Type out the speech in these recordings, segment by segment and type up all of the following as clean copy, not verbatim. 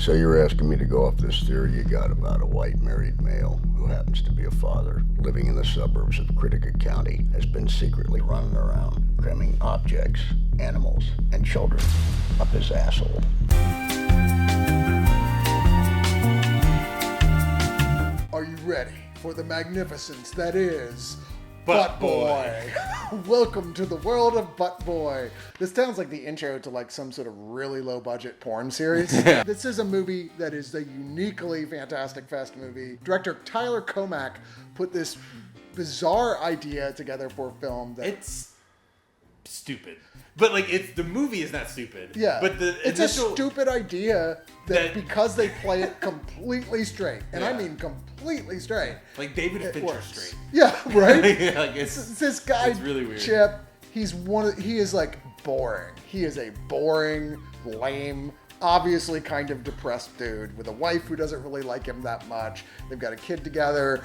So you're asking me to go off this theory you got about a white married male who happens to be a father living in the suburbs of Critica County has been secretly running around, cramming objects, animals, and children up his asshole. Are you ready for the magnificence that is Butt Boy? Welcome to the world of Butt Boy. This sounds like the intro to like some sort of really low budget porn series. This is a movie that is a uniquely Fantastic Fest movie. Director Tyler Comack put this bizarre idea together for a film that it's stupid. But like the movie is not stupid. Yeah. But it's a stupid idea that because they play it completely straight. And I mean completely straight. Like David Fincher straight. Yeah, right? Yeah, like this guy, it's really weird. Chip, he is like boring. He is a boring, lame, obviously kind of depressed dude with a wife who doesn't really like him that much. They've got a kid together.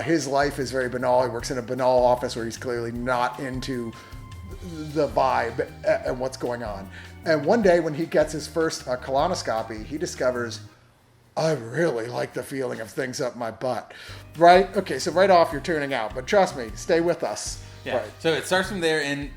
His life is very banal. He works in a banal office where he's clearly not into the vibe and what's going on. And one day when he gets his first colonoscopy, he discovers, I really like the feeling of things up my butt. Right? Okay, so right off you're tuning out, but trust me, stay with us. Yeah. Right. So it starts from there, and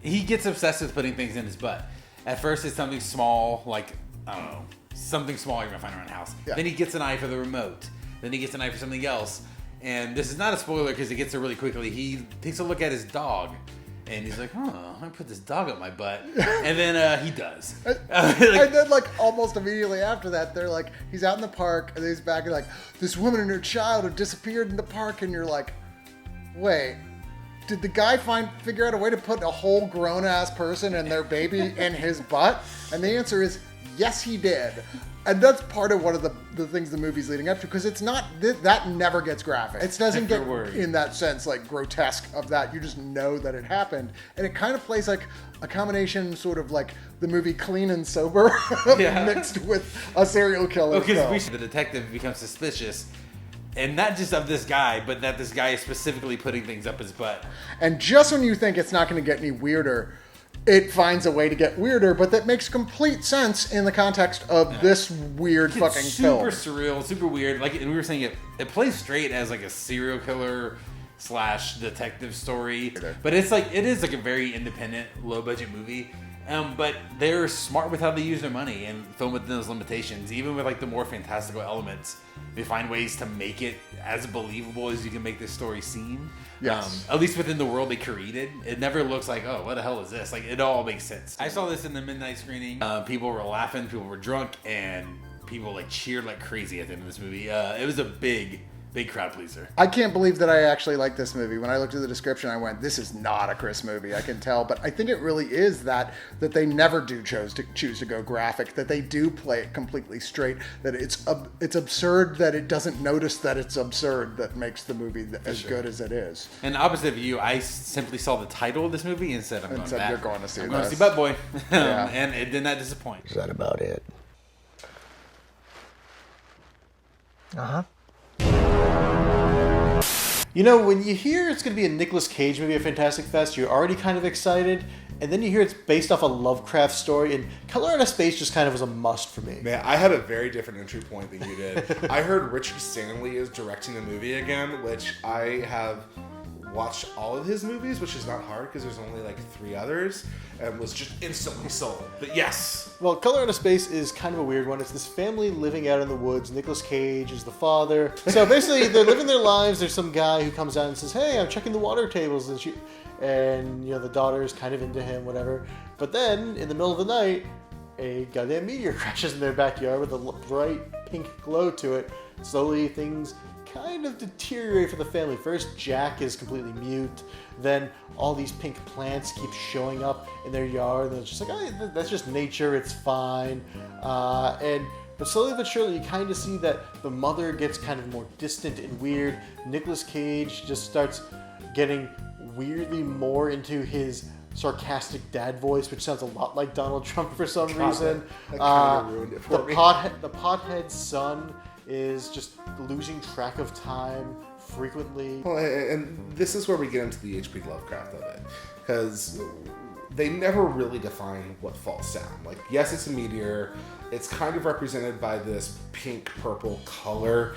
he gets obsessed with putting things in his butt. At first it's something small, like, I don't know, something small you're going to find around the house. Yeah. Then he gets an eye for the remote. Then he gets an eye for something else. And this is not a spoiler because he gets there really quickly. He takes a look at his dog. And he's like, I'm gonna put this dog up my butt. And then he does. And then like almost immediately after that, they're like, he's out in the park and he's back and like, this woman and her child have disappeared in the park. And you're like, wait, did the guy figure out a way to put a whole grown ass person and their baby in his butt? And the answer is, yes, he did. And that's part of one of the things the movie's leading up to, because it's not, that never gets graphic. It doesn't get, in that sense, like grotesque of that. You just know that it happened. And it kind of plays like a combination sort of like the movie Clean and Sober mixed with a serial killer. Because the detective becomes suspicious. And not just of this guy, but that this guy is specifically putting things up his butt. And just when you think it's not going to get any weirder, it finds a way to get weirder, but that makes complete sense in the context of this weird fucking film. Super surreal, super weird. Like we were saying, it plays straight as like a serial killer / detective story, but it is like a very independent, low budget movie. But they're smart with how they use their money and film within those limitations. Even with like the more fantastical elements, they find ways to make it as believable as you can make this story seem. Yes. At least within the world they created. It never looks like, oh, what the hell is this? Like, it all makes sense. I saw this in the midnight screening. People were laughing, people were drunk, and people like cheered like crazy at the end of this movie. It was a big crowd pleaser. I can't believe that I actually like this movie. When I looked at the description, I went, this is not a Chris movie. I can tell. But I think it really is that they never do choose to go graphic, that they do play it completely straight, that it's absurd, that it doesn't notice that it's absurd, that makes the movie as good as it is. And opposite of you, I simply saw the title of this movie and said, I'm going back. You're going to see I'm going to see Butt Boy. Yeah. And it did not disappoint. Is that about it? Uh-huh. You know, when you hear it's going to be a Nicolas Cage movie at Fantastic Fest, you're already kind of excited. And then you hear it's based off a Lovecraft story, and Color Out of Space just kind of was a must for me. Man, I had a very different entry point than you did. I heard Richard Stanley is directing the movie again, which I have watched all of his movies, which is not hard because there's only like 3 others, and was just instantly sold. But yes. Well, Color Out of Space is kind of a weird one. It's this family living out in the woods. Nicolas Cage is the father. So basically, they're living their lives. There's some guy who comes out and says, hey, I'm checking the water tables. And you know, the daughter is kind of into him, whatever. But then, in the middle of the night, a goddamn meteor crashes in their backyard with a bright pink glow to it. Slowly, things kind of deteriorate for the family. First, Jack is completely mute. Then all these pink plants keep showing up in their yard. And it's just like, oh, that's just nature. It's fine. But slowly but surely, you kind of see that the mother gets kind of more distant and weird. Nicolas Cage just starts getting weirdly more into his sarcastic dad voice, which sounds a lot like Donald Trump for some reason. That kind of ruined it for me. The pothead son is just losing track of time frequently. Well, and this is where we get into the H.P. Lovecraft of it, because they never really define what falls down. Like, yes, it's a meteor. It's kind of represented by this pink-purple color.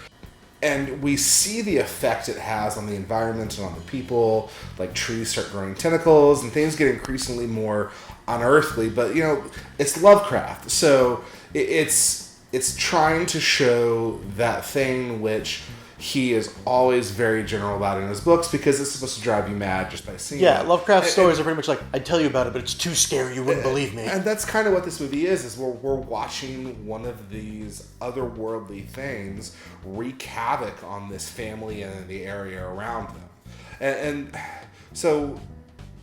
And we see the effect it has on the environment and on the people. Like trees start growing tentacles and things get increasingly more unearthly. But, it's Lovecraft. So it's trying to show that thing which he is always very general about in his books because it's supposed to drive you mad just by seeing it. Lovecraft stories are pretty much like, I'd tell you about it, but it's too scary, you wouldn't believe me. And that's kind of what this movie is we're watching one of these otherworldly things wreak havoc on this family and the area around them. And so,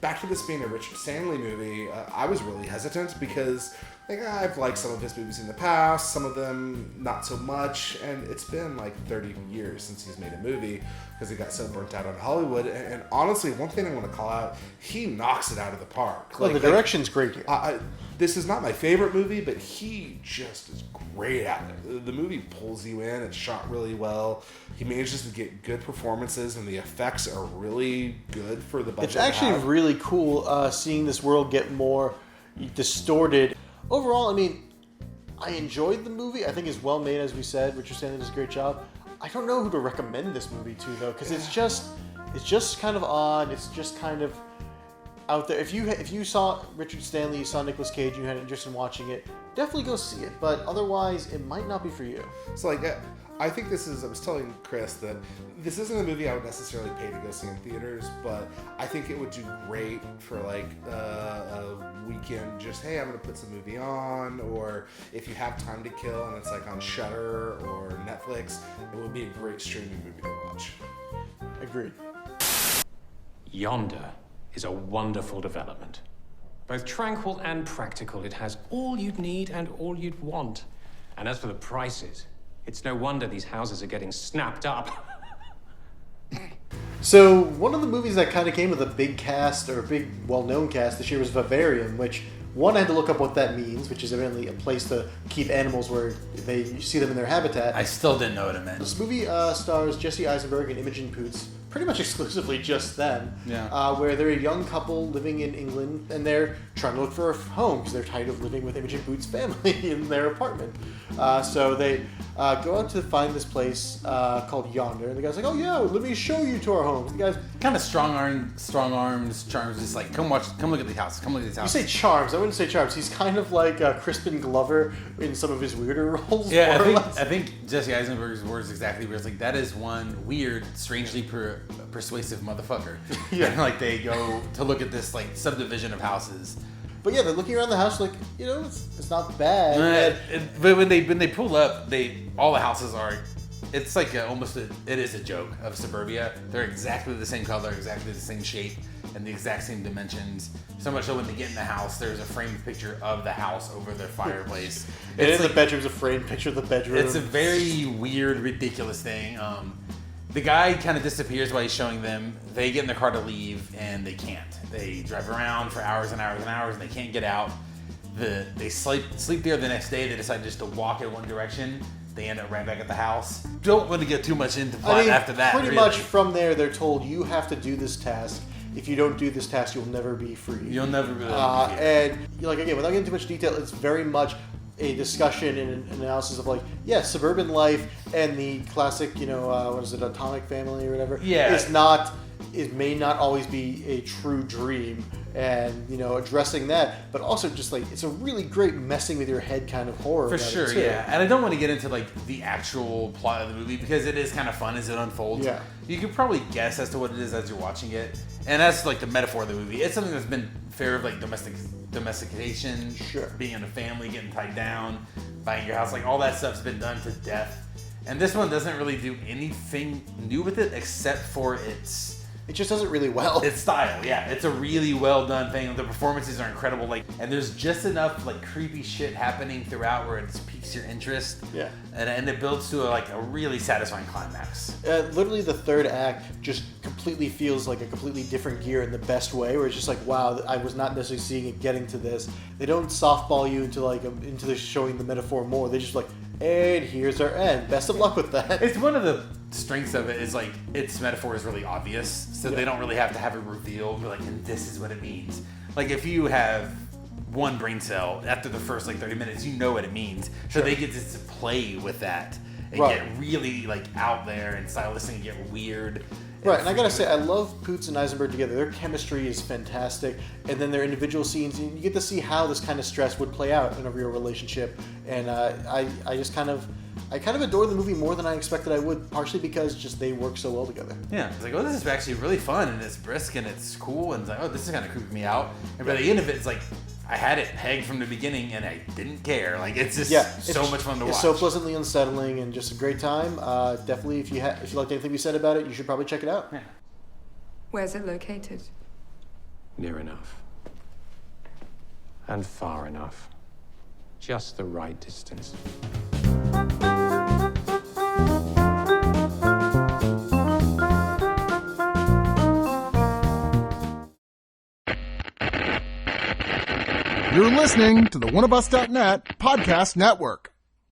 back to this being a Richard Stanley movie, I was really hesitant because I've liked some of his movies in the past, some of them not so much, and it's been like 30 years since he's made a movie because he got so burnt out on Hollywood. And honestly, one thing I want to call out, he knocks it out of the park. The direction's great here. This is not my favorite movie, but he just is great at it. The movie pulls you in. It's shot really well. He manages to get good performances, and the effects are really good for the budget. It's actually really cool seeing this world get more distorted. Overall, I enjoyed the movie. I think it's well made, as we said. Richard Stanley does a great job. I don't know who to recommend this movie to, though, because it's just kind of odd. It's just kind of out there. If you saw Richard Stanley, you saw Nicolas Cage, you had an interest in watching it, definitely go see it. But otherwise, it might not be for you. So, I think I was telling Chris that this isn't a movie I would necessarily pay to go see in theaters, but I think it would do great for a weekend, just, hey, I'm going to put some movie on, or if you have time to kill and it's on Shudder or Netflix, it would be a great streaming movie to watch. Agreed. Yonder is a wonderful development. Both tranquil and practical, it has all you'd need and all you'd want. And as for the prices, it's no wonder these houses are getting snapped up. So, one of the movies that kind of came with a big cast, or a big, well-known cast this year was Vivarium, which, one, I had to look up what that means, which is evidently a place to keep animals where you see them in their habitat. I still didn't know what it meant. This movie stars Jesse Eisenberg and Imogen Poots, pretty much exclusively just them, where they're a young couple living in England, and they're trying to look for a home because they're tired of living with Imogen Poots' family in their apartment. So they go out to find this place called Yonder, and the guy's like, "Oh yeah, let me show you to our home." The guy's kind of strong arms, charms. Just like, come look at the house. Come look at this house. You say charms? I wouldn't say charms. He's kind of like Crispin Glover in some of his weirder roles. Yeah, I think Jesse Eisenberg's words exactly where it's like, that is one weird, strangely persuasive motherfucker. Yeah, and they go to look at this subdivision of houses. But yeah, they're looking around the house it's not bad. But when they pull up, all the houses are. It's it is a joke of suburbia. They're exactly the same color, exactly the same shape, and the exact same dimensions. So much so when they get in the house, there's a framed picture of the house over their fireplace. The bedroom's a framed picture of the bedroom. It's a very weird, ridiculous thing. The guy kind of disappears while he's showing them. They get in their car to leave, and they can't. They drive around for hours and hours and hours, and they can't get out. They sleep there the next day. They decide just to walk in one direction. They end up right back at the house. Don't want to get too much into plot after that. Pretty much from there, they're told you have to do this task. If you don't do this task, you'll never be free. You'll never be free. And again, without getting too much detail, it's very much a discussion and an analysis of suburban life and the classic, what is it, atomic family or whatever. Yeah. It may not always be a true dream, and addressing that, but also just it's a really great messing with your head kind of horror. For sure, yeah. And I don't want to get into the actual plot of the movie because it is kind of fun as it unfolds. Yeah. You could probably guess as to what it is as you're watching it, and that's the metaphor of the movie. It's something that's been fair of domestication, sure, being in a family, getting tied down, buying your house, all that stuff's been done to death. And this one doesn't really do anything new with it except for it just does it really well. It's style, yeah. It's a really well done thing. The performances are incredible. And there's just enough creepy shit happening throughout where it piques your interest. Yeah. And it builds to a really satisfying climax. Literally, the third act just completely feels like a completely different gear in the best way. Where it's just wow, I was not necessarily seeing it getting to this. They don't softball you into the showing the metaphor more. They just and here's our end. Best of luck with that. It's one of the strengths of it is its metaphor is really obvious, so they don't really have to have it revealed. And this is what it means. If you have one brain cell after the first like 30 minutes. You know what it means. So they get to play with that and get really like out there and stylistic and get weird. Right, and I gotta say, I love Poots and Eisenberg together. Their chemistry is fantastic, and then their individual scenes, you get to see how this kind of stress would play out in a real relationship. And I just kind of adore the movie more than I expected I would, partially because just they work so well together. Yeah, it's like, oh, this is actually really fun, and it's brisk, and it's cool, and it's like, oh, this is kind of creeping me out. And by the end of it, it's like, I had it pegged from the beginning, and I didn't care. Like, it's just so much fun to watch. It's so pleasantly unsettling, and just a great time. Definitely, if you liked anything we said about it, you should probably check it out. Yeah. Where's it located? Near enough. And far enough. Just the right distance. You're listening to the Oneofus.net podcast network.